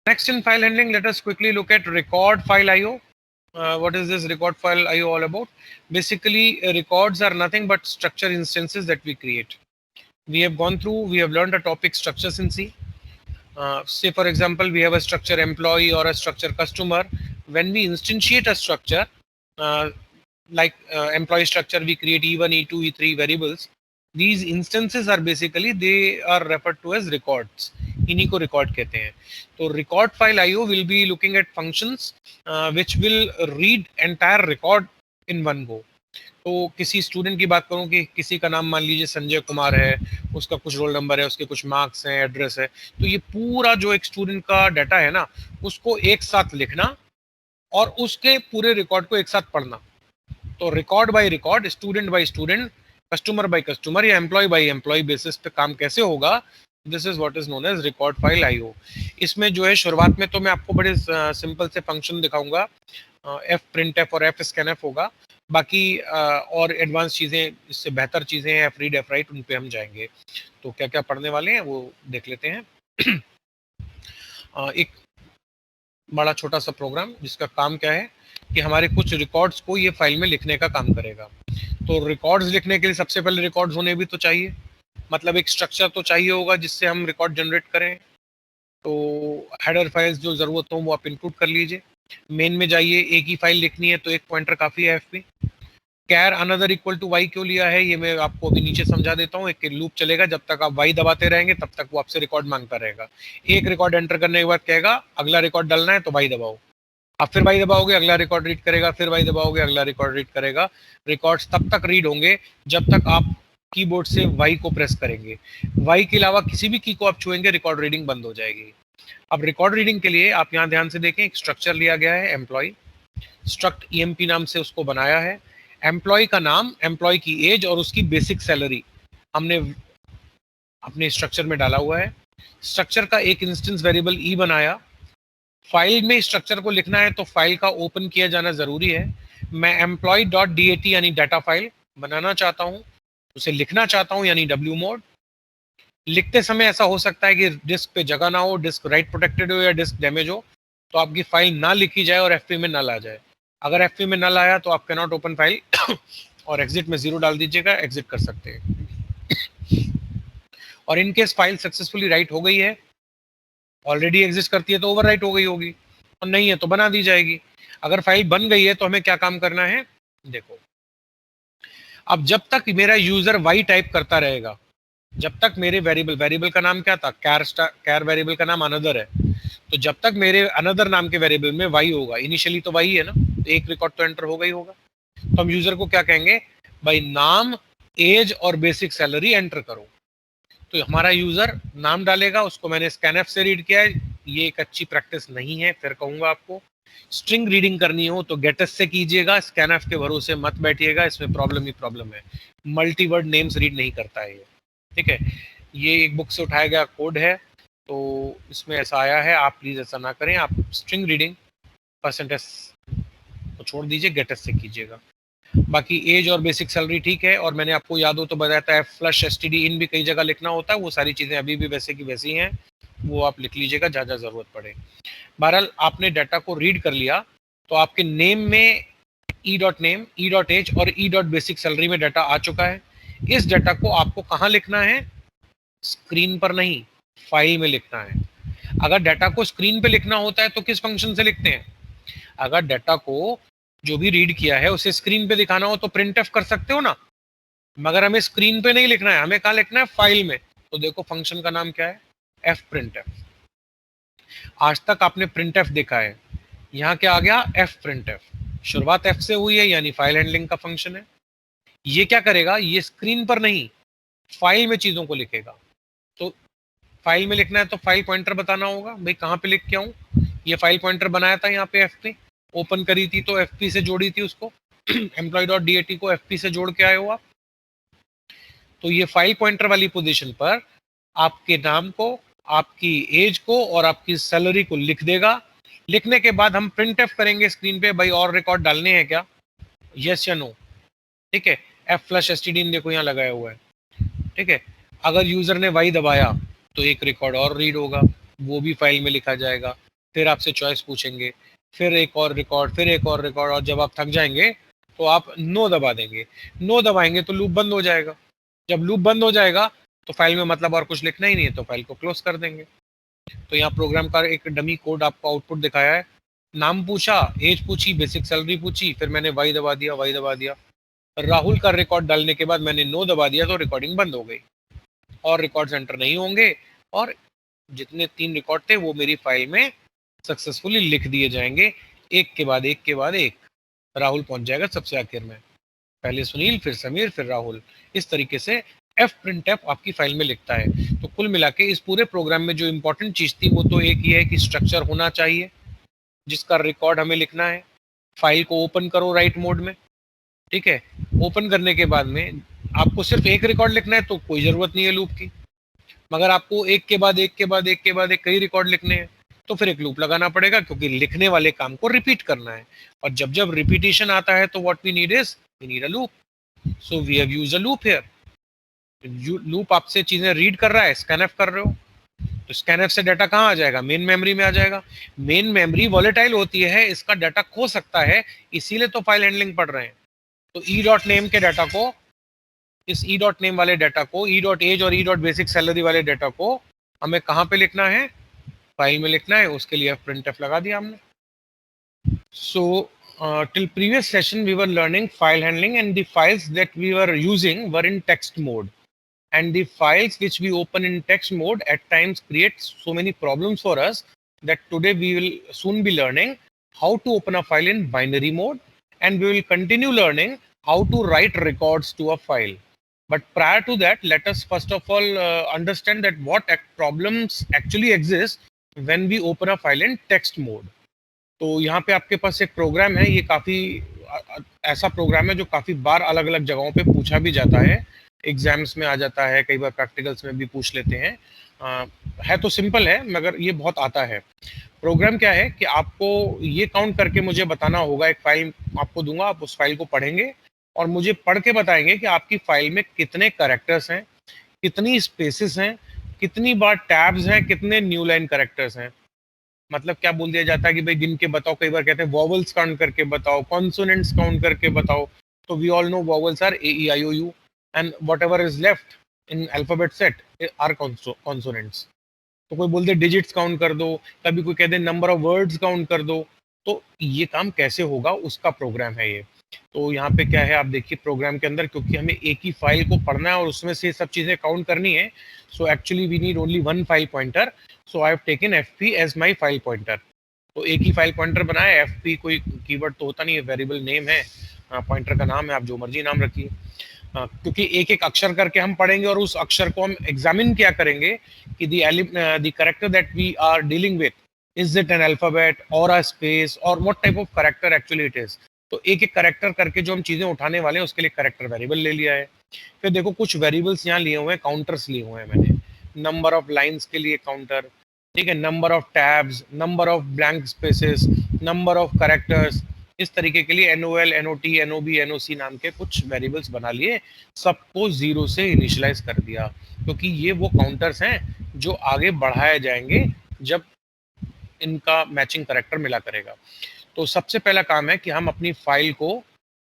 Next in file handling, let us quickly look at record file IO. What is this record file IO all about? Basically, records are nothing but structure instances that we create. We have gone through, we have learned a topic structures in C. Say for example, we have a structure employee or a structure customer. When we instantiate a structure, uh, like employee structure, we create E1, E2, E3 variables. These instances are basically, they are referred to as records. इन्हीं को record कहते हैं. तो record file IO will be looking at functions which will read entire record in one go. तो किसी student की बात करूं कि किसी का नाम मान लीजिए संजय कुमार है, उसका कुछ रोल नंबर है, उसके कुछ मार्क्स हैं, एड्रेस है, तो ये पूरा जो एक स्टूडेंट का डाटा है ना, उसको एक साथ लिखना और उसके पूरे रिकॉर्ड को एक साथ पढ़ना. तो record by record, student by student, customer by customer या एम्प्लॉय बाय एम्प्लॉय बेसिस पे काम कैसे होगा, this is what is known as record file IO. इसमें जो है शुरुआत में तो मैं आपको बड़े सिंपल से फंक्शन दिखाऊंगा. एफ प्रिंट एफ और एफ स्कैन एफ होगा. बाकी और एडवांस चीजें, इससे बेहतर चीजें हैं, एफ रीड एफ राइट, उन पे हम जाएंगे. तो क्या क्या पढ़ने वाले हैं वो देख लेते हैं. एक बड़ा छोटा सा प्रोग्राम जिसका काम क्या है कि हमारे कुछ रिकॉर्ड्स को ये फाइल में लिखने का काम करेगा. तो रिकॉर्ड्स लिखने के लिए सबसे पहले रिकॉर्ड्स होने भी तो चाहिए, मतलब एक स्ट्रक्चर तो चाहिए होगा जिससे हम रिकॉर्ड जनरेट करें. तो हेडर फाइल्स जो जरूरत हो वो आप इंक्लूड कर लीजिए. मेन में जाइए, एक ही फाइल लिखनी है तो एक पॉइंटर काफी है एफ में. कैर अनदर इक्वल टू वाई क्यों लिया है ये मैं आपको अभी नीचे समझा देता हूँ. एक लूप चलेगा, जब तक आप वाई दबाते रहेंगे तब तक वो आपसे रिकॉर्ड मांगता रहेगा. एक रिकॉर्ड एंटर करने के बाद कहेगा अगला रिकॉर्ड डालना है तो वाई दबाओ. आप फिर वाई दबाओगे, अगला रिकॉर्ड रीड करेगा, फिर वाई दबाओगे, अगला रिकॉर्ड रीड करेगा. रिकॉर्ड्स तब तक रीड होंगे जब तक आप कीबोर्ड से वाई को प्रेस करेंगे. वाई के अलावा किसी भी की को आप छुएंगे, रिकॉर्ड रीडिंग बंद हो जाएगी. अब रिकॉर्ड रीडिंग के लिए आप यहाँ ध्यान से देखें, एक स्ट्रक्चर लिया गया है एम्प्लॉय. स्ट्रक्ट ईएमपी नाम से उसको बनाया है. एम्प्लॉय का नाम, एम्प्लॉय की एज और उसकी बेसिक सैलरी हमने अपने स्ट्रक्चर में डाला हुआ है. स्ट्रक्चर का एक इंस्टेंस वेरिएबल ई बनाया. फाइल में स्ट्रक्चर को लिखना है तो फाइल का ओपन किया जाना जरूरी है. मैं एम्प्लॉय डॉट dat यानी डाटा फाइल बनाना चाहता हूं, उसे लिखना चाहता हूं यानी डब्ल्यू मोड. लिखते समय ऐसा हो सकता है कि डिस्क पे जगह ना हो, डिस्क राइट प्रोटेक्टेड हो या डिस्क डैमेज हो, तो आपकी फाइल ना लिखी जाए और एफपी में नल आ जाए. अगर एफपी में नल आया तो आप कैन नॉट ओपन फाइल और एग्जिट में 0 डाल दीजिएगा, एग्जिट कर सकते हैं. और इनकेस फाइल सक्सेसफुली राइट हो गई है, ऑलरेडी एग्जिस्ट करती है तो ओवर राइट हो गई होगी, और नहीं है तो बना दी जाएगी. अगर फाइल बन गई है तो हमें क्या काम करना है, देखो. अब जब तक मेरा यूजर वाई टाइप करता रहेगा, जब तक मेरे वेरिएबल का नाम क्या था, कैर वेरिएबल का नाम अनदर है, तो जब तक मेरे अनदर नाम के वेरिएबल में वाई होगा, इनिशियली तो वाई है ना, तो एक रिकॉर्ड तो एंटर होगा ही होगा. तो हम यूजर को क्या कहेंगे, भाई नाम, एज और बेसिक सैलरी एंटर करो. तो हमारा यूजर नाम डालेगा, उसको मैंने स्कैनएफ से रीड किया है. ये एक अच्छी प्रैक्टिस नहीं है, फिर कहूंगा आपको. स्ट्रिंग रीडिंग करनी हो तो गेटस से कीजिएगा, स्कैनएफ के भरोसे मत बैठिएगा, इसमें प्रॉब्लम ही प्रॉब्लम है. मल्टीवर्ड नेम्स रीड नहीं करता है ये, ठीक है. ये एक बुक से उठाया गया कोड है, तो इसमें ऐसा आया है, आप प्लीज ऐसा ना करें. आप स्ट्रिंग रीडिंग परसेंटेज को छोड़ दीजिए, गेटस से कीजिएगा. बाकी एज और बेसिक सैलरी ठीक है, और मैंने आपको याद हो तो बताया था फ्लश एसटीडी इन भी कई जगह लिखना होता है. वो सारी चीजें अभी भी वैसे की वैसी हैं, वो आप लिख लीजिएगा जहाँ जहाँ जरूरत पड़े. बहरहाल आपने डाटा को रीड कर लिया, तो आपके नेम में e dot name, e dot age और ई डॉट बेसिक सैलरी में डाटा आ चुका है. इस डाटा को आपको कहाँ लिखना है, स्क्रीन पर नहीं, फाइल में लिखना है. अगर डाटा को स्क्रीन पे लिखना होता है तो किस फंक्शन से लिखते हैं. अगर डाटा को जो भी रीड किया है उसे स्क्रीन पे दिखाना हो तो प्रिंट एफ कर सकते हो ना, मगर हमें स्क्रीन पे नहीं लिखना है, हमें कहाँ लिखना है, फाइल में. तो देखो फंक्शन का नाम क्या है, एफ प्रिंट एफ. आज तक आपने प्रिंट एफ देखा है, यहाँ क्या आ गया, एफ प्रिंट एफ. शुरुआत एफ से हुई है, यानी फाइल हैंडलिंग का फंक्शन है. ये क्या करेगा, ये स्क्रीन पर नहीं, फाइल में चीजों को लिखेगा. तो फाइल में लिखना है तो फाइल पॉइंटर बताना होगा, भाई कहाँ पे लिख के आऊं. ये फाइल पॉइंटर बनाया था यहाँ पे एफ पे, ओपन करी थी तो एफ पी से जोड़ी थी उसको. एम्प्लॉय डॉट dat को एफ पी से जोड़ के आए हो आप. तो ये फाइल पॉइंटर वाली पोजीशन पर आपके नाम को, आपकी एज को और आपकी सैलरी को लिख देगा. लिखने के बाद हम प्रिंट एफ करेंगे स्क्रीन पे, भाई और रिकॉर्ड डालने हैं क्या, यस या नो. ठीक है, एफ फ्लश एसटीडी देखो यहाँ लगाया हुआ है. ठीक है, अगर यूजर ने वाई दबाया तो एक रिकॉर्ड और रीड होगा, वो भी फाइल में लिखा जाएगा. फिर आपसे चॉइस पूछेंगे, फिर एक और रिकॉर्ड, फिर एक और रिकॉर्ड, और जब आप थक जाएंगे तो आप नो दबा देंगे। नो दबाएंगे तो लूप बंद हो जाएगा। जब लूप बंद हो जाएगा तो फाइल में मतलब और कुछ लिखना ही नहीं है, तो फाइल को क्लोज कर देंगे। तो यहाँ प्रोग्राम का एक डमी कोड आपको आउटपुट दिखाया है। नाम पूछा, एज पूछी, बेसिक सैलरी पूछी, फिर मैंने वाई दबा दिया, वाई दबा दिया। राहुल का रिकॉर्ड डालने के बाद मैंने नो दबा दिया तो रिकॉर्डिंग बंद हो गई, और रिकॉर्ड एंटर नहीं होंगे, और जितने 3 रिकॉर्ड थे वो मेरी फाइल में सक्सेसफुली लिख दिए जाएंगे, एक के बाद एक के बाद एक। राहुल पहुंच जाएगा सबसे आखिर में, पहले सुनील, फिर समीर, फिर राहुल। इस तरीके से एफ प्रिंट एफ आपकी फाइल में लिखता है। तो कुल मिला के इस पूरे प्रोग्राम में जो इंपॉर्टेंट चीज थी वो तो एक ही है कि स्ट्रक्चर होना चाहिए जिसका रिकॉर्ड हमें लिखना है। फाइल को ओपन करो राइट मोड में, ठीक है। ओपन करने के बाद में आपको सिर्फ एक रिकॉर्ड लिखना है तो कोई जरूरत नहीं है लूप की, मगर आपको एक के बाद एक के बाद एक के बाद एक कई रिकॉर्ड लिखने हैं तो फिर एक लूप लगाना पड़ेगा, क्योंकि लिखने वाले काम को रिपीट करना है। और जब जब रिपीटेशन आता है तो what we need is we need a loop. So we have used a loop here. Loop आपसे चीजें रीड कर रहा है, स्कैनएफ कर रहे हो, तो स्कैनएफ से डाटा कहाँ आ जाएगा, मेन मेमोरी में आ जाएगा। मेन मेमोरी वॉलेटाइल होती है, इसका डाटा खो सकता है, इसीलिए तो फाइल हैंडलिंग पढ़ रहे हैं। तो ई डॉट नेम के डाटा को, इस ई डॉट नेम वाले डाटा को, ई डॉट एज और ई डॉट बेसिक सैलरी वाले डाटा को हमें कहाँ पे लिखना है, फाइल में लिखना है। उसके लिए प्रिंट एफ लगा दिया हमने। सो till previous session we were learning file handling, and the files that we were using were in text mode, and the files which we open in text mode at times create so many problems for us that today we will soon be learning how to open a file in binary mode, and we will continue learning how to write records to a file. But prior to that, let us first of all understand that what problems actually exist when we open a file in text mode. तो यहाँ पे आपके पास एक programme है, ये काफ़ी ऐसा programme है जो काफ़ी बार अलग अलग जगहों पे पूछा भी जाता है, एग्जाम्स में आ जाता है, कई बार प्रैक्टिकल्स में भी पूछ लेते हैं। है तो सिंपल है मगर ये बहुत आता है। प्रोग्राम क्या है कि आपको ये काउंट करके मुझे बताना होगा, एक फाइल आपको दूंगा, आप उस फाइल को पढ़ेंगे और मुझे पढ़ के बताएंगे कि आपकी फाइल में कितने कैरेक्टर्स हैं, कितनी स्पेसेस हैं, कितनी बार टैब्स हैं, कितने न्यू लाइन कैरेक्टर्स हैं। मतलब क्या बोल दिया जाता है कि भाई गिन के बताओ, कई बार कहते हैं वॉवल्स काउंट करके बताओ, कॉन्सोनेंट्स काउंट करके बताओ। तो we all know vowels are A E I O U, and whatever is left in alphabet set are consonants. तो कोई बोल दे डिजिट्स काउंट कर दो, कभी कोई कहते हैं नंबर ऑफ वर्ड्स काउंट कर दो। तो ये काम कैसे होगा उसका प्रोग्राम है ये। तो यहाँ पे क्या है आप देखिए प्रोग्राम के अंदर, क्योंकि हमें एक ही फाइल को पढ़ना है और उसमें से सब चीजें काउंट करनी है, so actually we need only one file pointer. So I have taken fp as my file pointer. तो एक ही फाइल पॉइंटर बनाया, fp कोई कीवर्ड तो होता नहीं है, वेरिएबल नेम है, पॉइंटर का नाम है, आप जो मर्जी नाम रखिए। क्योंकि एक एक अक्षर करके हम पढ़ेंगे और उस अक्षर को हम एग्जामिन क्या करेंगे कि the character that we are dealing with, is it an alphabet और अ स्पेस और what type of character actually it is. तो एक एक करेक्टर करके जो हम चीजें उठाने वाले हैं उसके लिए करेक्टर वेरिएबल ले लिया है। फिर देखो कुछ वेरिएबल्स यहाँ लिए हुए हैं, काउंटर्स लिए हुए हैं मैंने। नंबर ऑफ लाइंस के लिए काउंटर, ठीक है, number of tabs, number of blank spaces, number of characters, इस तरीके के लिए NOL, NOT, NOB, NOC नाम के कुछ वेरिएबल्स बना लिए। सबको जीरो से इनिशियलाइज कर दिया, क्योंकि ये वो काउंटर्स हैं जो आगे बढ़ाए जाएंगे जब इनका मैचिंग करेक्टर मिला करेगा। तो सबसे पहला काम है कि हम अपनी फाइल को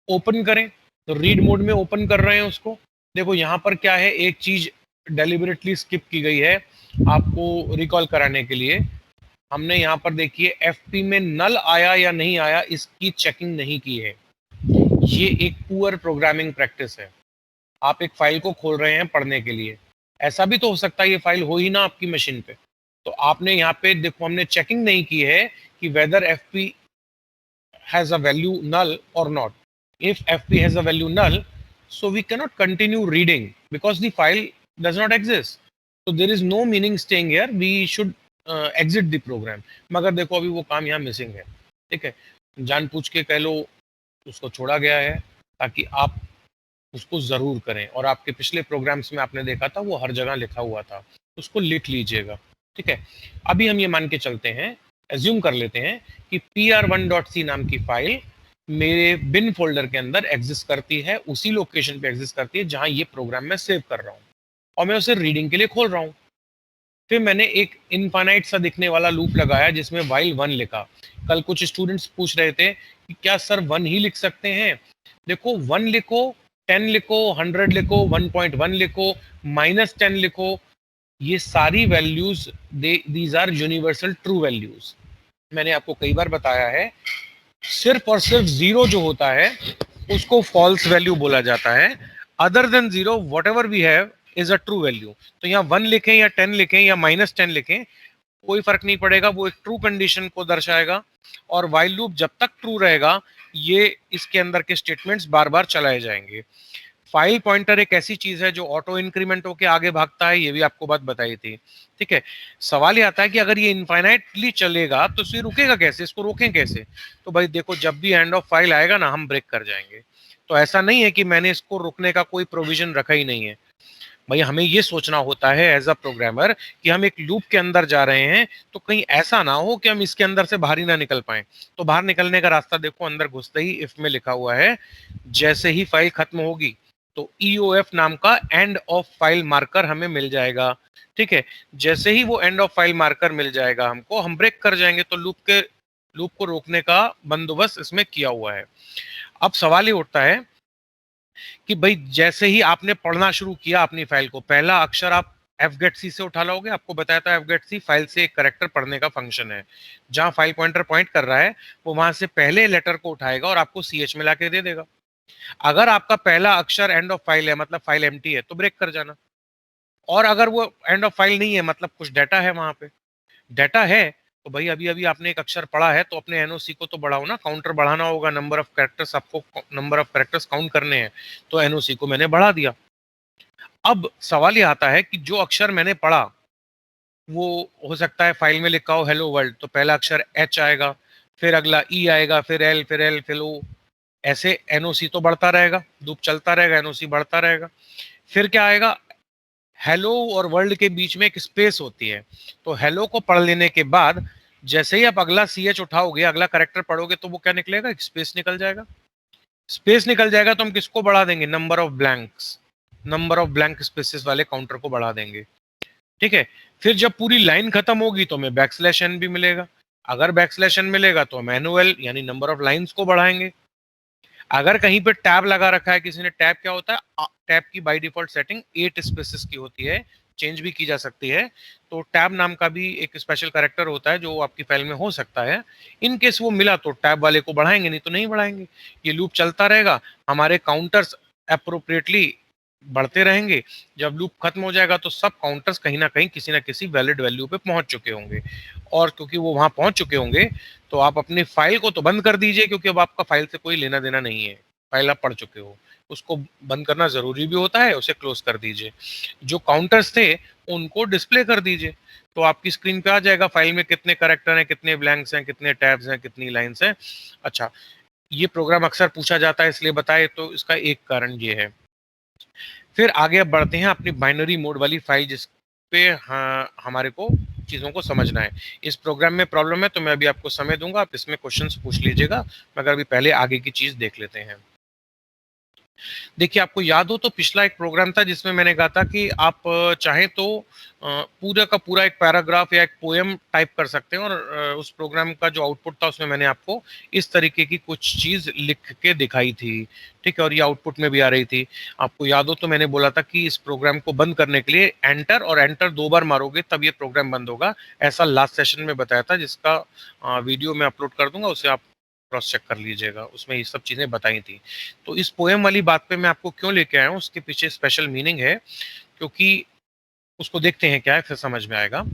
ओपन करें। तो रीड मोड में ओपन कर रहे हैं उसको। देखो यहाँ पर क्या है, एक चीज डेलिबरेटली स्किप की गई है आपको रिकॉल कराने के लिए। हमने यहाँ पर देखिए FP में नल आया या नहीं आया इसकी चेकिंग नहीं की है। ये एक पुअर प्रोग्रामिंग प्रैक्टिस है। आप एक फाइल को खोल रहे हैं पढ़ने के लिए, ऐसा भी तो हो सकता है ये फाइल हो ही ना आपकी मशीन पे। तो आपने यहाँ पे देखो हमने चेकिंग नहीं की है कि weather FP has a value null or not. If FP has a value null, so we cannot continue reading because the file does not exist. So there is no meaning staying here. We should exit the program. मगर देखो अभी वो काम यहाँ missing है, ठीक है। जानबूझ के कह लो उसको छोड़ा गया है ताकि आप उसको जरूर करें, और आपके पिछले प्रोग्राम्स में आपने देखा था वो हर जगह लिखा हुआ था, उसको लिख लीजिएगा, ठीक है। अभी हम ये मान के चलते हैं, एज्यूम कर लेते हैं कि pr1.c नाम की फाइल मेरे बिन फोल्डर के अंदर एग्जिस्ट करती है, उसी लोकेशन पे एग्जिस्ट करती है जहां ये प्रोग्राम मैं सेव कर रहा हूं, और मैं उसे रीडिंग के लिए खोल रहा हूं। फिर मैंने एक इनफाइनाइट सा दिखने वाला लूप लगाया जिसमें वाइल 1 लिखा। कल कुछ स्टूडेंट्स पूछ रहे थे कि क्या सर 1 ही लिख सकते हैं? देखो 1 लिखो, 10 लिखो, 100 लिखो, 1.1 लिखो, -10 लिखो, ये सारी values these are universal true values. मैंने आपको कई बार बताया है, सिर्फ और सिर्फ जीरो जो होता है उसको फॉल्स वैल्यू बोला जाता है। Other than zero whatever we have is a true value. तो यहाँ 1 लिखें या 10 लिखें या -10 लिखें, कोई फर्क नहीं पड़ेगा, वो एक ट्रू कंडीशन को दर्शाएगा। और वाइल लूप जब तक ट्रू रहेगा, ये इसके अंदर के स्टेटमेंट्स बार बार चलाए जाएंगे। फाइल पॉइंटर एक ऐसी चीज है जो ऑटो इंक्रीमेंट होके आगे भागता है, ये भी आपको बात बताई थी। ठीक है, सवाल ये आता है कि अगर ये इनफाइनाइटली चलेगा तो ये रुकेगा कैसे, इसको रोकें कैसे? तो भाई देखो, जब भी एंड ऑफ फाइल आएगा ना, हम ब्रेक कर जाएंगे। तो ऐसा नहीं है कि मैंने इसको रोकने का कोई प्रोविजन रखा ही नहीं है। भाई हमें ये सोचना होता है एज अ प्रोग्रामर कि हम एक लूप के अंदर जा रहे हैं, तो कहीं ऐसा ना हो कि हम इसके अंदर से बाहर ही ना निकल पाए। तो बाहर निकलने का रास्ता देखो, अंदर घुसते ही इफ में लिखा हुआ है, जैसे ही फाइल खत्म होगी तो ईओएफ नाम का एंड ऑफ फाइल मार्कर हमें मिल जाएगा। ठीक है, जैसे ही वो एंड ऑफ फाइल मार्कर मिल जाएगा हमको, हम ब्रेक कर जाएंगे। तो लूप को रोकने का बंदोबस्त इसमें किया हुआ है। अब सवाल ये उठता है कि भाई जैसे ही आपने पढ़ना शुरू किया अपनी फाइल को, पहला अक्षर आप fget-c से उठा लोगे। आपको बताया था fget-c फाइल से एक करेक्टर पढ़ने का फंक्शन है। जहां फाइल पॉइंटर पॉइंट कर रहा है, वो वहां से पहले लेटर को उठाएगा और आपको ch में लाके दे देगा। अगर आपका पहला अक्षर एंड ऑफ फाइल है, मतलब फाइल एम्प्टी है, तो ब्रेक कर जाना। और अगर वो एंड ऑफ फाइल नहीं है, मतलब कुछ डाटा है वहां पे, डाटा है, तो भाई अभी अभी आपने एक अक्षर पढ़ा है, तो अपने एनओसी को तो बढ़ाओ ना, काउंटर बढ़ाना होगा, नंबर ऑफ कैरेक्टर्स, आपको नंबर ऑफ कैरेक्टर्स काउंट करने हैं। तो एनओसी को मैंने बढ़ा दिया। अब सवाल ये आता है कि जो अक्षर मैंने पढ़ा, वो हो सकता है फाइल में लिखा हो हेलो वर्ल्ड, तो पहला अक्षर एच आएगा, फिर अगला ई आएगा, फिर एल, फिर एल, फिर ओ। ऐसे एनओसी तो बढ़ता रहेगा, लूप चलता रहेगा, एनओसी बढ़ता रहेगा। फिर क्या आएगा, हेलो और वर्ल्ड के बीच में एक स्पेस होती है। तो हेलो को पढ़ लेने के बाद जैसे ही आप अगला सी एच उठाओगे, अगला करेक्टर पढ़ोगे, तो वो क्या निकलेगा, एक स्पेस निकल जाएगा। स्पेस निकल जाएगा तो हम किसको बढ़ा देंगे, number of blanks, number of blank spaces वाले काउंटर को बढ़ा देंगे। ठीक है, फिर जब पूरी लाइन खत्म होगी तो हमें बैकस्लैश एन भी मिलेगा। अगर बैकस्लैश एन मिलेगा तो हम एनुअल यानी नंबर ऑफ लाइंस को बढ़ाएंगे। अगर कहीं पे टैब लगा रखा है किसी ने, टैब क्या होता है, टैब की बाय डिफॉल्ट सेटिंग 8 स्पेसेस की होती है, चेंज भी की जा सकती है। तो टैब नाम का भी एक स्पेशल कैरेक्टर होता है जो आपकी फाइल में हो सकता है। इन केस वो मिला तो टैब वाले को बढ़ाएंगे, नहीं तो नहीं बढ़ाएंगे। ये लूप चलता रहेगा, हमारे काउंटर्स अप्रोप्रिएटली बढ़ते रहेंगे। जब लूप खत्म हो जाएगा तो सब काउंटर्स कहीं ना कहीं किसी ना किसी वैलिड वैल्यू पे पहुंच चुके होंगे। और क्योंकि वो वहां पहुंच चुके होंगे, तो आप अपनी फाइल को तो बंद कर दीजिए, क्योंकि अब आपका फाइल से कोई लेना देना नहीं है। फाइल आप पढ़ चुके हो, उसको बंद करना जरूरी भी होता है, उसे क्लोज कर दीजिए। जो काउंटर्स थे उनको डिस्प्ले कर दीजिए, तो आपकी स्क्रीन पे आ जाएगा फाइल में कितने करेक्टर हैं, कितने ब्लैंक्स हैं, कितने टैब्स हैं, कितनी लाइंस हैं। अच्छा, ये प्रोग्राम अक्सर पूछा जाता है, इसलिए बताए, तो इसका एक कारण ये है। फिर आगे अब बढ़ते हैं अपनी बाइनरी मोड वाली फाइल, जिस पे हाँ, हमारे को चीज़ों को समझना है। इस प्रोग्राम में प्रॉब्लम है तो मैं अभी आपको समय दूंगा, आप इसमें क्वेश्चंस पूछ लीजिएगा, मगर अभी पहले आगे की चीज़ देख लेते हैं। देखिए, आपको याद हो तो पिछला एक प्रोग्राम था जिसमें मैंने कहा था कि आप चाहें तो पूरा का पूरा एक पैराग्राफ या एक पोएम टाइप कर सकते हैं, और उस प्रोग्राम का जो आउटपुट था उसमें मैंने आपको इस तरीके की कुछ चीज़ लिख के दिखाई थी। ठीक है, और ये आउटपुट में भी आ रही थी। आपको याद हो तो मैंने बोला था कि इस प्रोग्राम को बंद करने के लिए एंटर और एंटर 2 बार मारोगे तब ये प्रोग्राम बंद होगा। ऐसा लास्ट सेशन में बताया था, जिसका वीडियो मैं अपलोड कर दूंगा, उसे आप क्रॉस चेक कर लीजिएगा, उसमें ये सब चीज़ें बताई थी। तो इस पोएम वाली बात पे मैं आपको क्यों लेके आया हूँ, उसके पीछे स्पेशल मीनिंग है, क्योंकि उसको देखते हैं क्या है, फिर समझ में आएगा।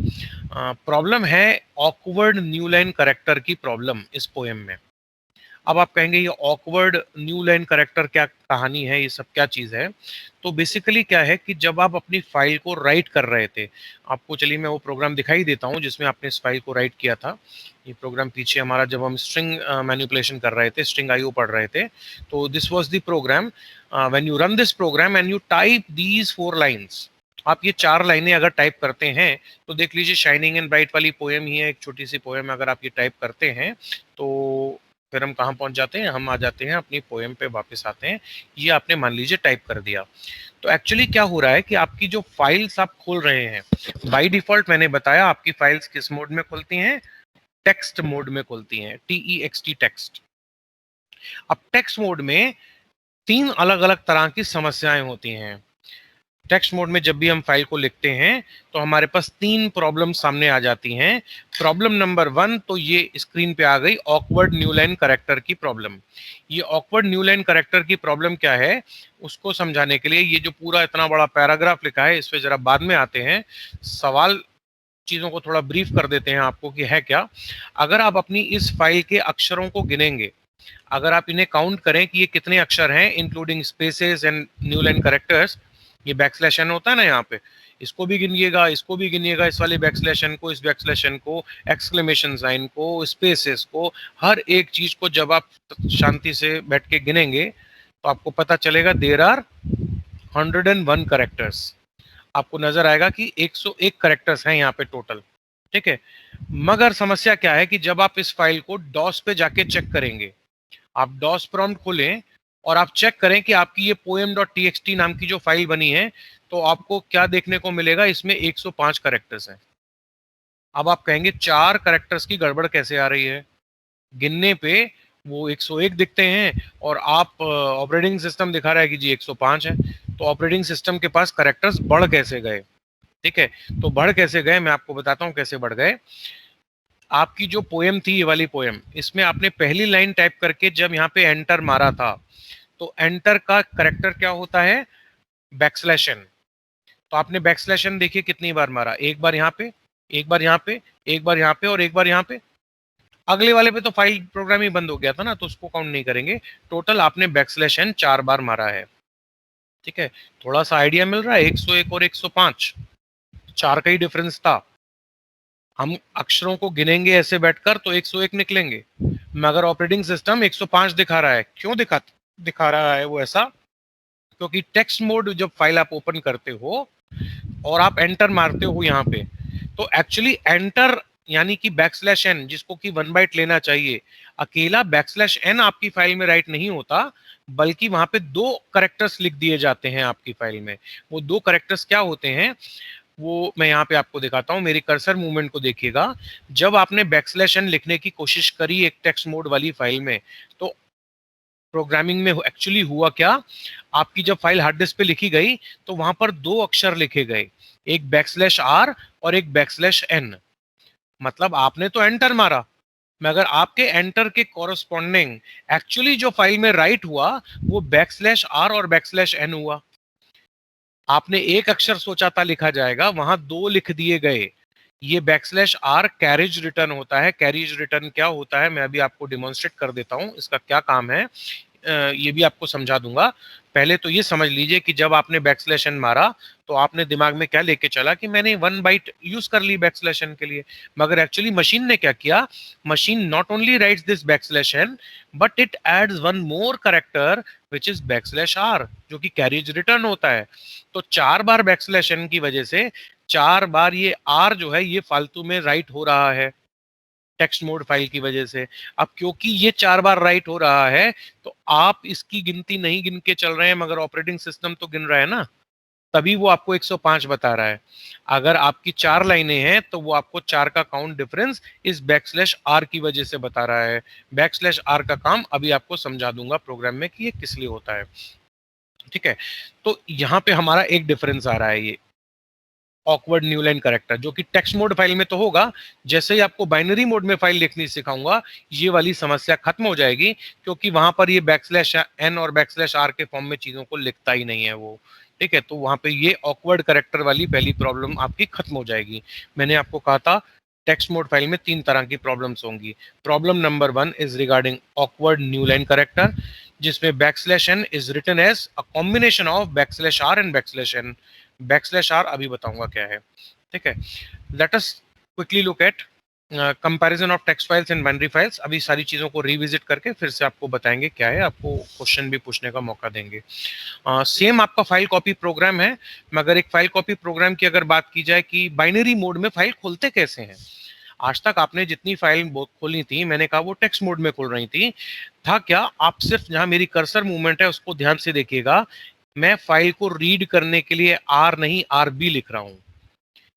प्रॉब्लम है ऑकवर्ड न्यू लाइन करेक्टर की प्रॉब्लम इस पोएम में। अब आप कहेंगे ये ऑकवर्ड न्यू लाइन करेक्टर क्या कहानी है, ये सब क्या चीज़ है? तो बेसिकली क्या है कि जब आप अपनी फाइल को राइट कर रहे थे, आपको चलिए मैं वो प्रोग्राम दिखाई देता हूँ जिसमें आपने इस फाइल को राइट किया था। ये प्रोग्राम पीछे हमारा, जब हम स्ट्रिंग मैनिपुलेशन कर रहे थे, स्ट्रिंग आईओ पढ़ रहे थे, तो this was the program. When you run this program and you type these 4 lines, आप ये 4 लाइनें अगर टाइप करते हैं, तो देख लीजिए शाइनिंग एंड ब्राइट वाली पोएम ही है, एक छोटी सी पोएम, अगर आप ये टाइप करते हैं तो फिर हम कहाँ पहुंच जाते हैं, हम आ जाते हैं अपनी पोएम पे वापस आते हैं। ये आपने मान लीजिए टाइप कर दिया। तो एक्चुअली क्या हो रहा है कि आपकी जो फाइल्स आप खोल रहे हैं, बाय डिफॉल्ट मैंने बताया आपकी फाइल्स किस मोड में खुलती हैं, टेक्स्ट मोड में खुलती हैं, TEXT टेक्स्ट। अब टेक्स्ट मोड में 3 अलग अलग तरह की समस्याएं होती हैं। टेक्स्ट मोड में जब भी हम फाइल को लिखते हैं तो हमारे पास 3 प्रॉब्लम सामने आ जाती हैं। प्रॉब्लम नंबर 1 तो ये स्क्रीन पे आ गई, ऑकवर्ड न्यू लाइन करेक्टर की प्रॉब्लम। ये ऑकवर्ड न्यू लाइन करेक्टर की प्रॉब्लम क्या है, उसको समझाने के लिए ये जो पूरा इतना बड़ा पैराग्राफ लिखा है इस पे जरा बाद में आते हैं। सवाल चीजों को थोड़ा ब्रीफ कर देते हैं आपको कि है क्या। अगर आप अपनी इस फाइल के अक्षरों को गिनेंगे, अगर आप इन्हें काउंट करें कि ये कितने अक्षर हैं including spaces and new line characters, ये बैकस्लैश एन होता है ना यहाँ पे, इसको भी गिनिएगा, इसको भी गिनिएगा, इस वाले बैकस्लैश एन को, इस बैकस्लैश एन को, एक्सक्लेमेशन साइन को, स्पेसेस को, हर एक चीज को जब आप शांति से बैठ के गिनेंगे तो आपको पता चलेगा देयर आर 101 करेक्टर्स। आपको नजर आएगा कि 101 करेक्टर्स हैं यहाँ पे टोटल। ठीक है, मगर समस्या क्या है कि जब आप इस फाइल को डॉस पे जाके चेक करेंगे, आप डॉस प्रॉम्प्ट खोलें और आप चेक करें कि आपकी ये poem.txt नाम की जो फाइल बनी है, तो आपको क्या देखने को मिलेगा, इसमें 105 करेक्टर्स हैं। अब आप कहेंगे 4 करेक्टर्स की गड़बड़ कैसे आ रही है, गिनने पे वो 101 दिखते हैं और आप ऑपरेटिंग सिस्टम दिखा रहा है कि जी 105 है। तो ऑपरेटिंग सिस्टम के पास करेक्टर्स बढ़ कैसे गए? ठीक है, तो बढ़ कैसे गए मैं आपको बताता हूँ कैसे बढ़ गए। आपकी जो पोएम थी, ये वाली पोएम, इसमें आपने पहली लाइन टाइप करके जब यहाँ पे एंटर मारा था, तो एंटर का करेक्टर क्या होता है, बैकस्लैश एन। तो आपने बैकस्लैश एन देखिए कितनी बार मारा, एक बार यहाँ पे, एक बार यहाँ पे, एक बार यहाँ पे और एक बार यहाँ पे। अगले वाले पे तो फाइल प्रोग्राम ही बंद हो गया था ना, तो उसको काउंट नहीं करेंगे। टोटल आपने बैकस्लैश एन 4 बार मारा है। ठीक है, थोड़ा सा आइडिया मिल रहा है, 101 और 105, 4 का ही डिफरेंस था। हम अक्षरों को गिनेंगे ऐसे बैठकर तो 101 निकलेंगे, मगर ऑपरेटिंग सिस्टम 105 दिखा रहा है। क्यों दिखा रहा है वो ऐसा? क्योंकि टेक्स्ट मोड जब फाइल आप ओपन करते हो और आप एंटर मारते हो यहाँ पे, तो एक्चुअली एंटर यानी कि बैकस्लैश एन, जिसको कि 1 बाइट लेना चाहिए, अकेला बैकस्लैश एन आपकी फाइल में राइट नहीं होता, बल्कि वहां पे 2 करेक्टर्स लिख दिए जाते हैं आपकी फाइल में। वो 2 करेक्टर्स क्या होते हैं, वो मैं यहाँ पे आपको दिखाता हूँ, मेरी कर्सर मूवमेंट को देखिएगा। जब आपने बैकस्लैश एन लिखने की कोशिश करी एक टेक्स्ट मोड वाली फाइल में, तो प्रोग्रामिंग में एक्चुअली हुआ क्या, आपकी जब फाइल हार्ड डिस्क पे लिखी गई तो वहां पर 2 अक्षर लिखे गए, एक बैकस्लैश आर और एक बैकस्लैश एन। मतलब आपने तो एंटर मारा, मगर आपके एंटर के कॉरस्पॉन्डिंग एक्चुअली जो फाइल में राइट हुआ वो बैकस्लैश आर और बैकस्लैश एन हुआ। आपने एक अक्षर सोचा था लिखा जाएगा, वहां 2 लिख दिए गए। ये बैकस्लैश आर कैरेज रिटर्न होता है। कैरेज रिटर्न क्या होता है मैं अभी आपको डिमॉन्स्ट्रेट कर देता हूँ, इसका क्या काम है ये भी आपको समझा दूंगा। पहले तो ये समझ लीजिए कि जब आपने बैकस्लैश एन मारा तो आपने दिमाग में क्या लेके चला कि मैंने 1 बाइट यूज कर ली बैकस्लैश एन के लिए, मगर एक्चुअली मशीन ने क्या किया, machine not only writes this backslash n but it adds 1 more character which is backslash r, जो कि कैरेज रिटर्न होता है। तो 4 बार बैकस्लैश एन की वजह से 4 बार ये आर जो है ये फालतू में राइट हो रहा है टेक्स्ट मोड फाइल की वजह से। अब क्योंकि ये 4 बार राइट हो रहा है तो आप इसकी गिनती नहीं गिन के चल रहे हैं, मगर ऑपरेटिंग सिस्टम तो गिन रहा है ना, तभी वो आपको 105 बता रहा है। अगर आपकी 4 लाइनें हैं तो वो आपको 4 का काउंट डिफरेंस इस बैकस्लैश आर की वजह से बता रहा है। बैकस्लैश आर का काम अभी आपको समझा दूंगा प्रोग्राम में कि ये किस लिए होता है। ठीक है, तो यहाँ पे हमारा एक डिफरेंस आ रहा है, ये ऑकवर्ड न्यू लाइन करेक्टर, जो कि टेक्स्ट मोड फाइल में तो होगा। जैसे ही आपको बाइनरी मोड में फाइल लिखनी सिखाऊंगा ये वाली समस्या खत्म हो जाएगी, क्योंकि वहां पर ये बैकस्लैश एन और बैकस्लैश आर के फॉर्म में चीजों को लिखता ही नहीं है वो। ठीक है, तो वहां पे ये ऑकवर्ड करेक्टर वाली पहली प्रॉब्लम आपकी खत्म हो जाएगी। मैंने आपको कहा था टेक्स्ट मोड फाइल में 3 तरह की प्रॉब्लम्स होंगी। Problem number 1 is regarding awkward new line character, जिसमें backslash n is written as a combination of backslash r and backslash n. Backslash r अभी बताऊंगा क्या है। ठीक है, let us quickly look at comparison of text files and binary files. अभी सारी चीजों को रिविजिट करके फिर से आपको बताएंगे क्या है, आपको क्वेश्चन भी पूछने का मौका देंगे। सेम आपका फाइल कॉपी प्रोग्राम है, मगर एक फाइल कॉपी प्रोग्राम की अगर बात की जाए कि बाइनरी मोड में फाइल खोलते कैसे हैं। आज तक आपने जितनी फाइल खोली थी, मैंने कहा वो टेक्स्ट मोड में खोल रही थी, था क्या? आप सिर्फ जहां मेरी कर्सर मूवमेंट है उसको ध्यान से देखिएगा, मैं फाइल को रीड करने के लिए आर नहीं आरबी लिख रहा हूं।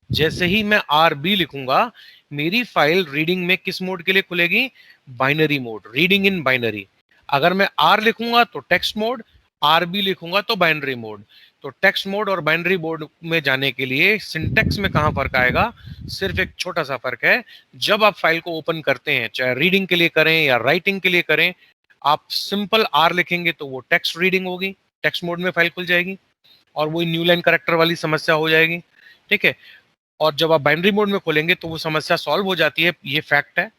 जैसे ही मैं आरबी लिखूंगा, मेरी फाइल रीडिंग में किस मोड के लिए खुलेगी? Binary mode, reading in binary. अगर मैं आर लिखूंगा तो टेक्स्ट मोड, आरबी लिखूंगा तो बाइनरी मोड। तो टेक्स्ट मोड और बाइनरी मोड में जाने के लिए सिंटेक्स में कहां फर्क आएगा? सिर्फ एक छोटा सा फर्क है, जब आप फाइल को ओपन करते हैं, चाहे रीडिंग के लिए करें या राइटिंग के लिए करें, आप सिंपल आर लिखेंगे तो वो टेक्स्ट रीडिंग होगी, टेक्स्ट मोड में फाइल खुल जाएगी और वो न्यू लाइन कैरेक्टर वाली समस्या हो जाएगी। ठीक है, और जब आप बाइनरी मोड में खोलेंगे तो वो समस्या सॉल्व हो जाती है, ये फैक्ट है।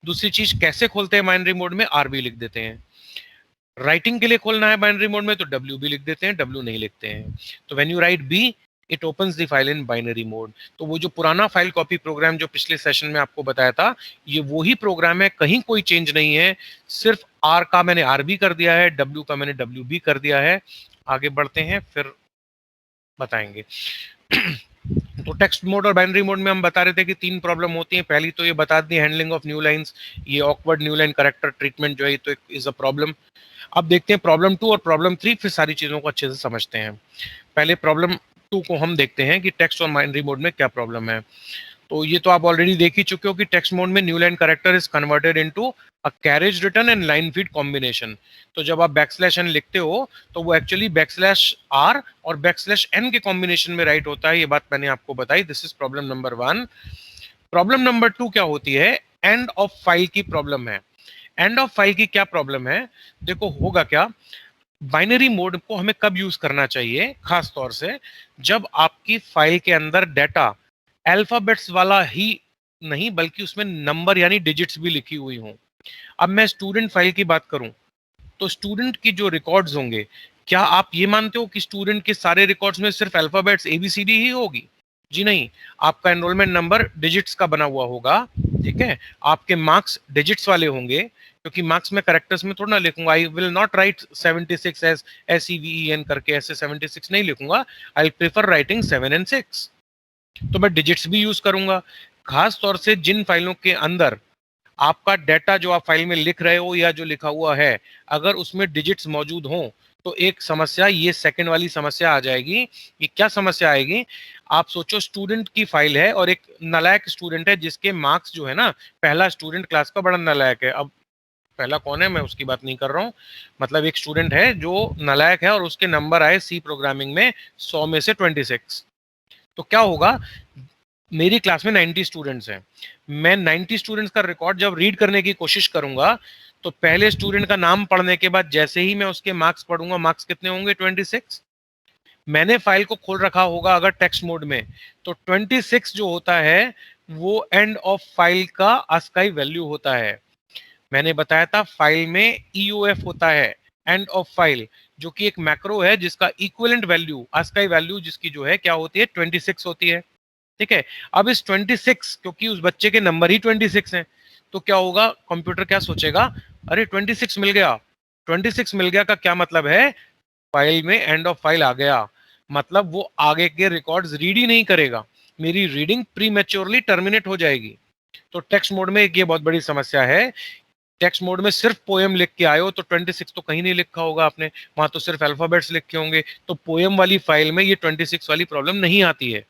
दूसरी चीज, कैसे खोलते हैं बाइनरी मोड में? आरबी लिख देते हैं। राइटिंग के लिए खोलना है बाइनरी मोड में तो डब्ल्यू बी लिख देते हैं, डब्ल्यू नहीं लिखते हैं। तो when you write b, it opens the file in binary mode. तो वो जो पुराना फाइल कॉपी प्रोग्राम जो पिछले सेशन में आपको बताया था, ये वही प्रोग्राम है, कहीं कोई चेंज नहीं है। सिर्फ आर का मैंने आरबी कर दिया है, डब्ल्यू का मैंने डब्ल्यू बी कर दिया है। आगे बढ़ते हैं, फिर बताएंगे। तो टेक्स्ट मोड और बाइनरी मोड में हम बता रहे थे कि 3 प्रॉब्लम होती हैं। पहली तो ये बता दी, हैंडलिंग ऑफ न्यू लाइंस, ये awkward new line character treatment जो है तो इज अ प्रॉब्लम। अब देखते हैं प्रॉब्लम 2 और प्रॉब्लम 3, फिर सारी चीजों को अच्छे से समझते हैं। पहले प्रॉब्लम 2 को हम देखते हैं कि टेक्स्ट और बाइनरी मोड में क्या प्रॉब्लम है। तो ये तो आप ऑलरेडी देख ही चुके हो कि टेक्स्ट मोड में new line character is converted into a carriage return and line feed combination. तो जब आप बैकस्लैश एन लिखते हो तो वो एक्चुअली बैकस्लैश आर और बैकस्लैश एन के कॉम्बिनेशन में राइट होता है। ये बात मैंने आपको बताई। This is problem number 1। Problem number 2 क्या होती है? एंड ऑफ फाइल की प्रॉब्लम है। एंड ऑफ फाइल की क्या प्रॉब्लम है? देखो होगा क्या, बाइनरी मोड को हमें कब यूज करना चाहिए? खास तौर से जब आपकी फाइल के अंदर डाटा अल्फाबेट्स वाला ही नहीं बल्कि उसमें नंबर यानी डिजिट्स भी लिखी हुई हों। अब मैं स्टूडेंट फाइल की बात करूं तो स्टूडेंट की जो रिकॉर्ड्स होंगे, क्या आप ये मानते हो कि स्टूडेंट के सारे रिकॉर्ड्स में सिर्फ अल्फाबेट्स एबीसीडी ही होगी? जी नहीं, आपका एनरोलमेंट नंबर डिजिट्स का बना हुआ होगा। ठीक है, आपके मार्क्स डिजिट्स वाले होंगे, क्योंकि मार्क्स में करेक्टर्स में थोड़ा ना लिखूंगा। I will not write 76 as SEVEN करके, ऐसे 76 नहीं लिखूंगा। I prefer writing 7 and 6। तो मैं डिजिट्स भी यूज करूंगा। खास तौर से जिन फाइलों के अंदर आपका डाटा जो आप फाइल में लिख रहे हो या जो लिखा हुआ है, अगर उसमें डिजिट्स मौजूद हों तो एक समस्या, ये सेकंड वाली समस्या आ जाएगी। ये क्या समस्या आएगी? आप सोचो, स्टूडेंट की फाइल है और एक नालायक स्टूडेंट है जिसके मार्क्स जो है ना, पहला स्टूडेंट क्लास का बड़ा नालायक है। अब पहला कौन है मैं उसकी बात नहीं कर रहा हूँ, मतलब एक स्टूडेंट है जो नालायक है और उसके नंबर आए सी प्रोग्रामिंग में 100 में से 26। तो क्या होगा, मेरी क्लास में 90 स्टूडेंट्स हैं। मैं 90 स्टूडेंट्स का रिकॉर्ड जब रीड करने की कोशिश करूंगा तो पहले स्टूडेंट का नाम पढ़ने के बाद जैसे ही मैं उसके मार्क्स पढ़ूंगा, मार्क्स कितने होंगे? 26। मैंने फाइल को खोल रखा होगा अगर टेक्स्ट मोड में, तो 26 जो होता है वो एंड ऑफ फाइल का ASCII वैल्यू होता है। मैंने बताया था फाइल में EOF होता है, एंड ऑफ फाइल, जो कि एक मैक्रो है जिसका इक्विवेलेंट वैल्यू, ASCII वैल्यू जिसकी जो है क्या होती है? 26 होती है। ठीक है, अब इस 26, क्योंकि उस बच्चे के नंबर ही 26 हैं, तो क्या होगा, कंप्यूटर क्या सोचेगा? अरे 26 मिल गया। 26 मिल गया का क्या मतलब है? फाइल में एंड ऑफ फाइल आ गया, मतलब वो आगे के रिकॉर्ड्स रीड ही नहीं करेगा, मेरी रीडिंग प्री मैच्योरली टर्मिनेट हो जाएगी। तो टेक्स्ट मोड में एक ये बहुत बड़ी समस्या है। टेक्स्ट मोड में सिर्फ पोएम लिख के आए हो तो 26 तो कहीं नहीं लिखा होगा आपने, वहां तो सिर्फ अल्फाबेट्स लिखे होंगे। तो पोएम वाली फाइल में ये 26 वाली प्रॉब्लम नहीं आती है।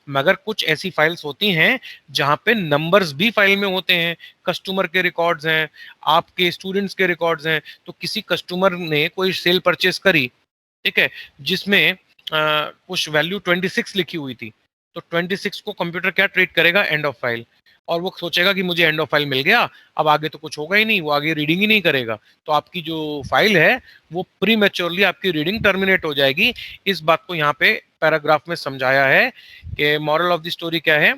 मगर कुछ ऐसी फाइल्स होती हैं जहां पे नंबर्स भी फाइल में होते हैं, कस्टमर के रिकॉर्ड्स हैं, आपके स्टूडेंट्स के रिकॉर्ड्स हैं। तो किसी कस्टमर ने कोई सेल परचेस करी, ठीक है, जिसमें कुछ वैल्यू 26 लिखी हुई थी, तो 26 को कंप्यूटर क्या ट्रीट करेगा? End of file. और वो सोचेगा कि मुझे एंड ऑफ फाइल मिल गया, अब आगे तो कुछ होगा ही नहीं, वो आगे रीडिंग ही नहीं करेगा। तो आपकी जो फाइल है वो प्री मैच्योरली आपकी रीडिंग टर्मिनेट हो जाएगी। इस बात को यहाँ पे पैराग्राफ में समझाया है कि मॉरल ऑफ द स्टोरी क्या है।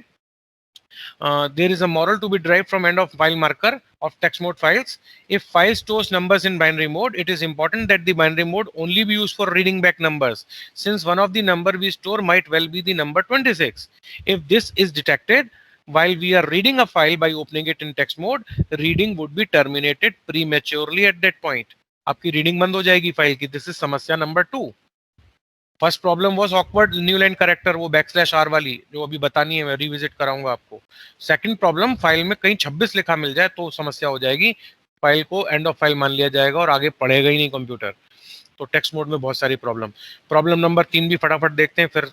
There is a moral to be derived from end of file marker of text mode files. If file stores numbers in binary mode, it is important that the binary mode only be used for reading back numbers, since one of the number we store might well be the number 26. If this is detected while we are reading a file by opening it in text mode, reading would be terminated prematurely at that point. आपकी reading बंद हो जाएगी file की। This is समस्या number 2। First problem was awkward new line character, वो backslash are वाली जो अभी बतानी है, मैं रिविजिट कराऊंगा आपको। सेकंड प्रॉब्लम, फाइल में कहीं 26 लिखा मिल जाए तो समस्या हो जाएगी, फाइल को एंड ऑफ फाइल मान लिया जाएगा और आगे पढ़ेगा ही नहीं कंप्यूटर। तो टेक्स्ट मोड में बहुत सारी प्रॉब्लम। प्रॉब्लम नंबर 3 भी फटाफट देखते हैं, फिर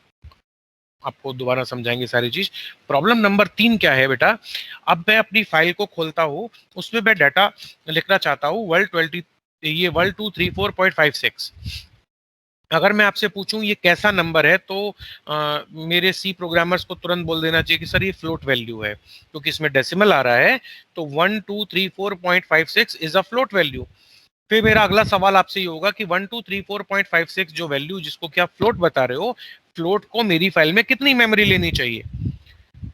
आपको दोबारा समझाएंगे सारी चीज। प्रॉब्लम नंबर 3 क्या है बेटा, अब मैं अपनी फाइल को खोलता हूँ, उसमें मैं डाटा लिखना चाहता हूँ ये वर्ल्ड 234.56। अगर मैं आपसे पूछूं ये कैसा नंबर है, तो मेरे सी प्रोग्रामर्स को तुरंत बोल देना चाहिए कि सर ये फ्लोट वैल्यू है, क्योंकि इसमें डेसिमल आ रहा है, तो 1234.56 इज अ फ्लोट वैल्यू। फिर मेरा अगला सवाल आपसे ये होगा कि 1234.56 जो वैल्यू जिसको क्या फ्लोट बता रहे हो, फ्लोट को मेरी फाइल में कितनी मेमोरी लेनी चाहिए?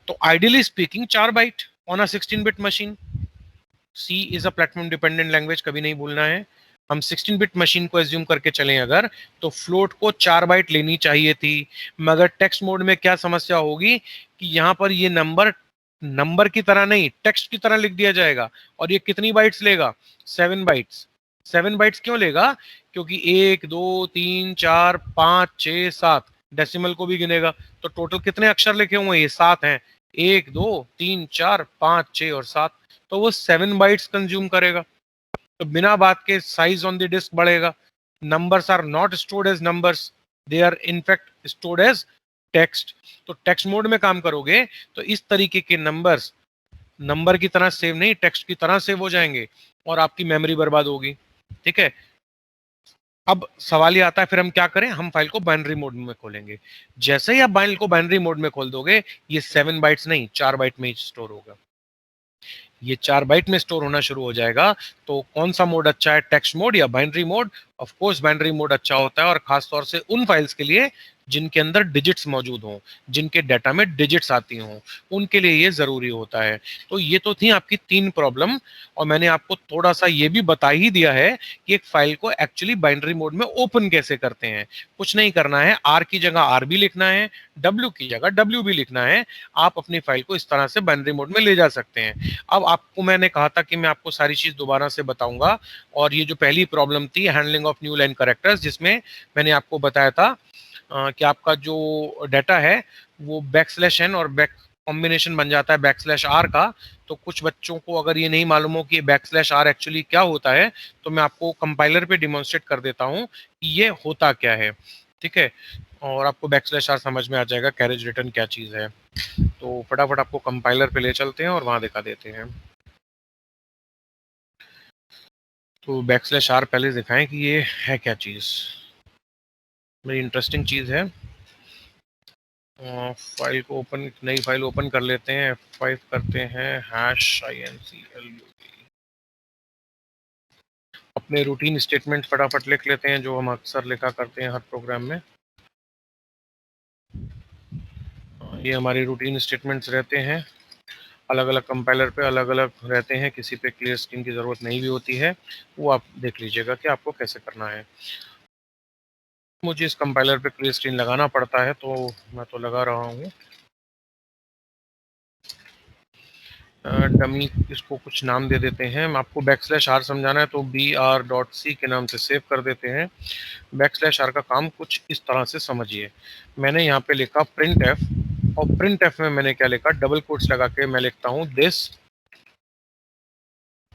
तो ideally speaking 4 byte on a 16 bit machine. C is a platform dependent language, कभी नहीं भूलना है। हम 16 बिट मशीन को एज्यूम करके चलें अगर, तो फ्लोट को 4 बाइट लेनी चाहिए थी। मगर टेक्स्ट मोड में क्या समस्या होगी कि यहाँ पर ये नंबर नंबर की तरह नहीं, टेक्स्ट की तरह लिख दिया जाएगा। और ये कितनी बाइट्स लेगा? 7 बाइट्स। 7 बाइट्स क्यों लेगा? क्योंकि 1 2 3 4 5 6 7 डेसिमल को भी गिनेगा। तो टोटल कितने अक्षर लिखे हुए हैं? ये 7 हैं। 1 2 3 4 5 6 और 7, तो वो 7 बाइट्स कंज्यूम करेगा। तो बिना बात के साइज ऑन द डिस्क बढ़ेगा। Numbers are not stored as numbers, they are in fact stored as text. तो टेक्स्ट मोड में काम करोगे तो इस तरीके के नंबर्स नंबर की तरह सेव नहीं, टेक्स्ट की तरह सेव हो जाएंगे और आपकी मेमोरी बर्बाद होगी। ठीक है, अब सवाल ये आता है फिर हम क्या करें? हम फाइल को बाइनरी मोड में खोलेंगे। जैसे ही आप फाइल को बाइनरी मोड में खोल दोगे, ये 7 बाइट्स नहीं 4 बाइट में ही स्टोर होगा। ये 4 बाइट में स्टोर होना शुरू हो जाएगा। तो कौन सा मोड अच्छा है, टेक्स्ट मोड या binary mode? Of course binary mode अच्छा होता है, और खास तौर से उन फाइल्स के लिए जिनके अंदर डिजिट्स मौजूद हों, जिनके डाटा में डिजिट्स आती हों, उनके लिए ये जरूरी होता है। तो ये तो थी आपकी 3 प्रॉब्लम, और मैंने आपको थोड़ा सा ये भी बता ही दिया है कि एक फाइल को एक्चुअली बाइनरी मोड में ओपन कैसे करते हैं। कुछ नहीं करना है, आर की जगह आर भी लिखना है, डब्ल्यू की जगह डब्ल्यू भी लिखना है। आप अपनी फाइल को इस तरह से बाइनरी मोड में ले जा सकते हैं। अब आपको मैंने कहा था कि मैं आपको सारी चीज दोबारा से बताऊंगा, और ये जो पहली प्रॉब्लम थी handling of new line characters, जिसमें मैंने आपको बताया था कि आपका जो डाटा है वो बैकस्लैश एन और बैक कॉम्बिनेशन बन जाता है बैकस्लैश आर का। तो कुछ बच्चों को अगर ये नहीं मालूम हो कि बैकस्लैश आर एक्चुअली क्या होता है, तो मैं आपको कंपाइलर पे डिमॉन्स्ट्रेट कर देता हूँ कि ये होता क्या है। ठीक है, और आपको बैकस्लैश आर समझ में आ जाएगा कैरेज रिटर्न क्या चीज है। तो फटाफट आपको कंपाइलर पे ले चलते हैं और वहां दिखा देते हैं। तो बैकस्लैश आर पहले दिखाएं कि ये है क्या चीज। बड़ी इंटरेस्टिंग चीज है। फाइल को ओपन, नई फाइल ओपन कर लेते हैं, F5 करते हैं, #inclu। अपने रूटीन स्टेटमेंट फटाफट लिख लेते हैं जो हम अक्सर लिखा करते हैं हर प्रोग्राम में। ये हमारे रूटीन स्टेटमेंट्स रहते हैं, अलग अलग कंपाइलर पे अलग अलग रहते हैं, किसी पे क्लियर स्क्रीन की ज़रूरत नहीं भी होती है। वो आप देख लीजिएगा कि आपको कैसे करना है। मुझे इस कंपाइलर पे क्लियर स्क्रीन लगाना पड़ता है, तो मैं तो लगा रहा हूँ। डमी इसको कुछ नाम दे देते हैं। आपको बैकस्लैश आर समझाना है तो br.c के नाम से सेव कर देते हैं। बैकस्लैश आर का काम कुछ इस तरह से समझिए। मैंने यहाँ पे लिखा प्रिंट एफ, और प्रिंट एफ में मैंने क्या लिखा, डबल कोट्स लगा के मैं लिखता हूँ दिस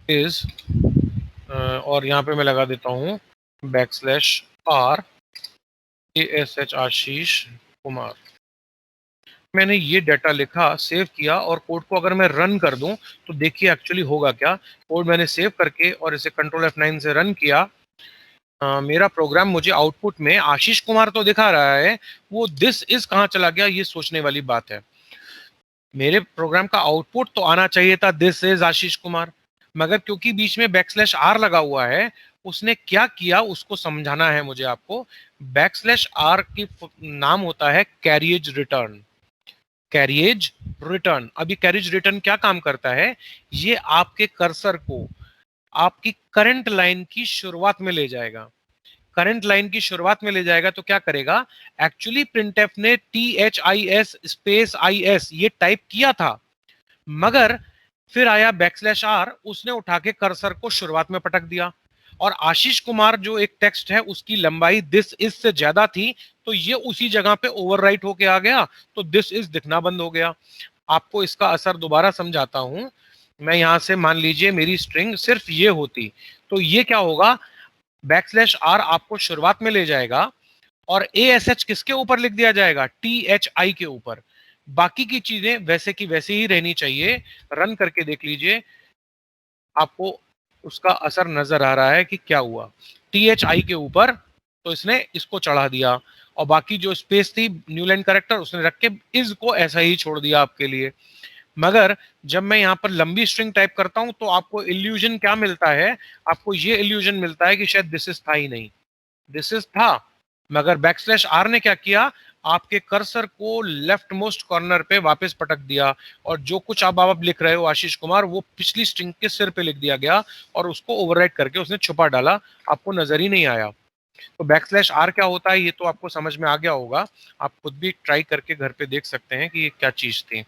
इज, और यहाँ पे मैं लगा देता हूँ backslash are ASH Ashish Kumar. मैंने ये डाटा लिखा, सेव किया, और कोड को अगर मैं रन कर दूं तो देखिए एक्चुअली होगा क्या। कोड मैंने सेव करके और इसे कंट्रोल F9 से रन किया। मेरा प्रोग्राम मुझे आउटपुट में आशीष कुमार तो दिखा रहा है, वो दिस इज कहाँ चला गया ये सोचने वाली बात है। मेरे प्रोग्राम का आउटपुट तो आना चाहिए था दिस इज आशीष कुमार, मगर क्योंकि बीच में बैकस्लैश आर लगा हुआ है, उसने क्या किया उसको समझाना है मुझे आपको। बैकस्लैश आर की नाम होता है कैरियज रिटर्न। कैरियज रिटर्न, अभी कैरियज रिटर्न क्या काम करता है, ये आपके कर्सर को आपकी करंट लाइन की शुरुआत में ले जाएगा। करंट लाइन की शुरुआत में ले जाएगा तो क्या करेगा, एक्चुअली प्रिंटएफ ने THIS स्पेस IS ये टाइप किया था, मगर फिर आया बैकस्लैश आर, उसने उठा के कर्सर को शुरुआत में पटक दिया, और आशीष कुमार जो एक टेक्स्ट है उसकी लंबाई दिस इज से ज्यादा थी, तो ये उसी जगह पे ओवरराइट होके आ गया, तो दिस इज दिखना बंद हो गया। आपको इसका असर दोबारा समझाता हूं। मैं यहां से मान लीजिए मेरी स्ट्रिंग सिर्फ ये होती, तो ये क्या होगा, बैकस्लैश आर आपको शुरुआत में ले जाएगा और ए एस एच किसके ऊपर लिख दिया जाएगा, टी एच आई के ऊपर। बाकी की चीजें वैसे की वैसे ही रहनी चाहिए। रन करके देख लीजिए, आपको उसका असर नजर आ रहा है कि क्या हुआ। टी एच आई के ऊपर तो इसने इसको चढ़ा दिया, और बाकी जो स्पेस थी न्यू लाइन करेक्टर उसने रख के इज को ऐसा ही छोड़ दिया आपके लिए। मगर जब मैं यहाँ पर लंबी स्ट्रिंग टाइप करता हूं तो आपको इल्यूजन क्या मिलता है, आपको ये इल्यूजन मिलता है कि शायद दिस इज था ही नहीं, दिस इज था। मगर बैकस्लैश आर ने क्या किया, आपके कर्सर को लेफ्ट मोस्ट कॉर्नर पे वापस पटक दिया, और जो कुछ आप लिख रहे हो आशीष कुमार, वो पिछली स्ट्रिंग के सिर पे लिख दिया गया और उसको ओवरराइट करके उसने छुपा डाला, आपको नजर ही नहीं आया। तो बैकस्लैश आर क्या होता है ये तो आपको समझ में आ गया होगा, आप खुद भी ट्राई करके घर पे देख सकते हैं कि ये क्या चीज थी।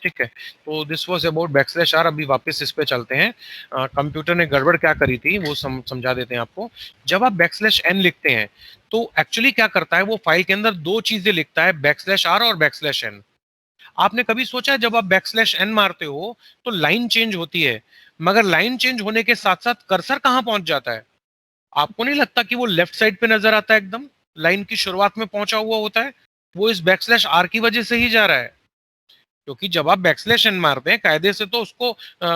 ठीक है, तो this was about backslash r. अभी वापस इस पे चलते हैं। कंप्यूटर ने गड़बड़ क्या करी थी वो समझा देते हैं आपको। जब आप बैकस्लैश एन लिखते हैं तो एक्चुअली क्या करता है, वो फाइल के अंदर दो चीजें लिखता है, बैकस्लैश आर और बैकस्लैश एन। आपने कभी सोचा है जब आप बैकस्लैश एन मारते हो तो लाइन चेंज होती है, मगर लाइन चेंज होने के साथ साथ कर्सर कहां पहुंच जाता है? आपको नहीं लगता कि वो लेफ्ट साइड पे नजर आता है, एकदम लाइन की शुरुआत में पहुंचा हुआ होता है? वो इस बैकस्लैश आर की वजह से ही जा रहा है। क्योंकि जब आप बैकस्लैश एन मारते हैं कायदे से तो उसको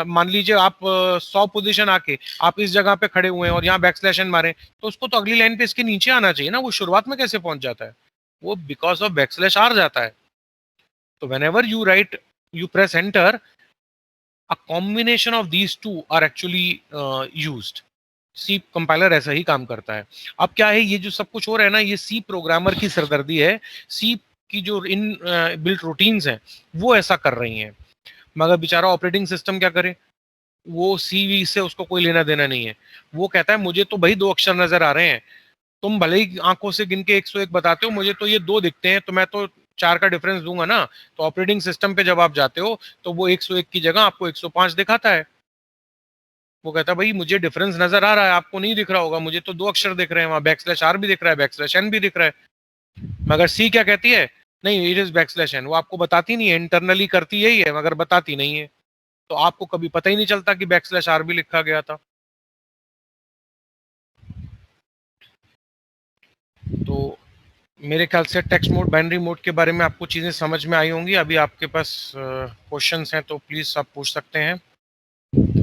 मान लीजिए आप 100 पोजीशन आके आप इस जगह पे खड़े हुए हैं और यहाँ बैकस्लैश एन मारे, तो उसको तो अगली लाइन पे इसके नीचे आना चाहिए ना, वो शुरुआत में कैसे पहुंच जाता है? वो बिकॉज ऑफ बैकस्लैश आर जाता है। तो whenever you write, you press enter, a combination of these two are actually used. C compiler ऐसा ही काम करता है। अब क्या है, ये जो सब कुछ हो रहा है ना, ये सी प्रोग्रामर की सरदर्दी है। सी की जो इन बिल्ट रूटीन्स हैं वो ऐसा कर रही हैं, मगर बेचारा ऑपरेटिंग सिस्टम क्या करे, वो सी से उसको कोई लेना देना नहीं है। वो कहता है मुझे तो भाई दो अक्षर नजर आ रहे हैं, तुम भले ही आंखों से गिन के 101 बताते हो, मुझे तो ये दो दिखते हैं, तो मैं तो चार का डिफरेंस दूंगा ना। तो ऑपरेटिंग सिस्टम पे जब आप जाते हो तो वो 101 की जगह आपको 105 दिखाता है। वो कहता है भाई मुझे डिफरेंस नजर आ रहा है, आपको नहीं दिख रहा होगा, मुझे तो दो अक्षर दिख रहे हैं, वहां बैकस्लैश आर भी दिख रहा है, बैकस्लैश एन भी दिख रहा है। मगर सी क्या कहती है, नहीं इट इज बैकस्लैश एन। वो आपको बताती नहीं है, इंटरनली करती यही है मगर बताती नहीं है। तो आपको कभी पता ही नहीं चलता कि बैकस्लैश आर भी लिखा गया था। तो मेरे ख्याल से टेक्स्ट मोड बाइनरी मोड के बारे में आपको चीजें समझ में आई होंगी। अभी आपके पास क्वेश्चंस हैं तो प्लीज आप पूछ सकते हैं।